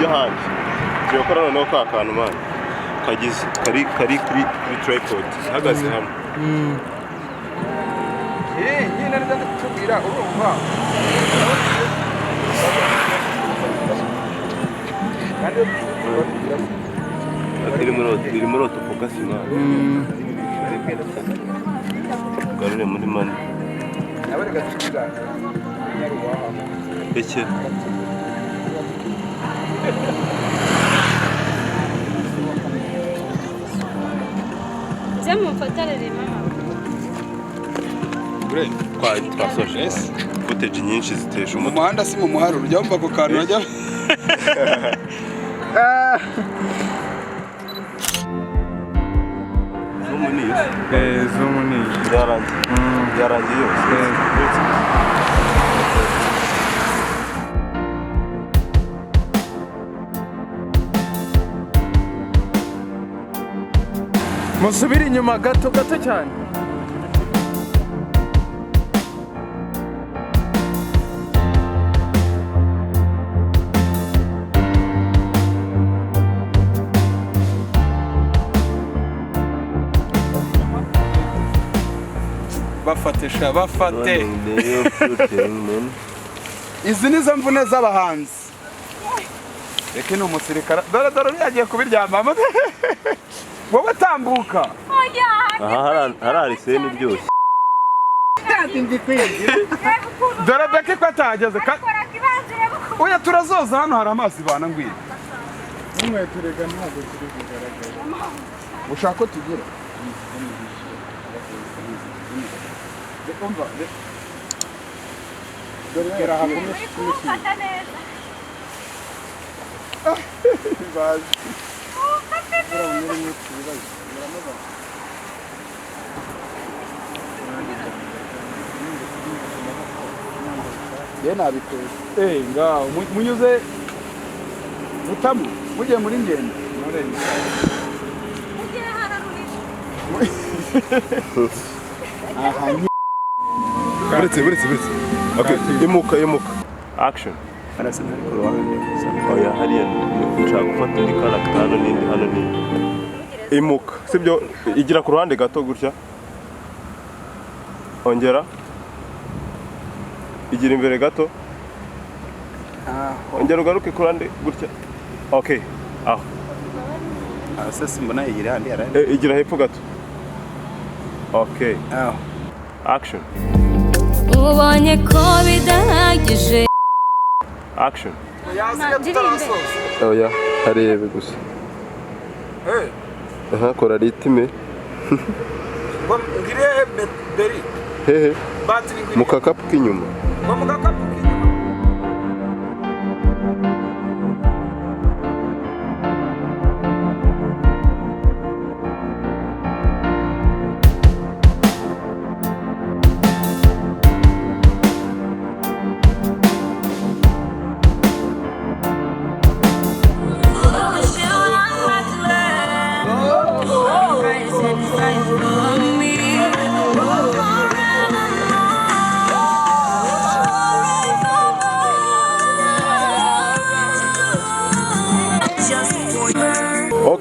byo hanze tuyakora noneho ka kantu mani kagize kari kuri tripod hagaze hamwe nyine neza tubwira urumva iri muri autofocus mani garure muri mani eke Mumfatare mama. Ure twasoje footage nyinshi zitesha mu muhanda si mu muharo urya wumva ko kantu najya zoom ni yarangiye yose musubira inyuma gato cyane bafate izi nizo mvune z'abahanzi reka ni umusirikare dore yagiye kubiryamamo wowe tambuka aha hari seni byose dore beke ko atahageze oya turazoza hano hari amazi bana ngwira umwe turega ntabwo turi kugaragara ushaka ko tugira umva dore kera hakomeye ufata neza bazi ye nabikoze ngaho munyuze butamu mugiye muri ngendo buretse okay imuka action oya hariya nshaka gufata indi character hano n'indi imuka sibyo igira ku ruhande gato gutya ongera igira imbere gato ongera ugaruke ku ruhande gutya okay aho sasa mbona igira handi ara igira hepfo gato okay aho action ubonye ko bidahagije action oya harebe gusa aha kora ritime ngire beri hehe mu kakapu k'inyuma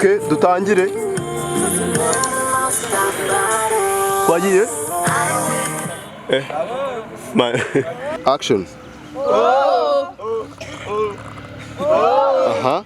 Okay, dutangire. Twagiye? Action. Aha.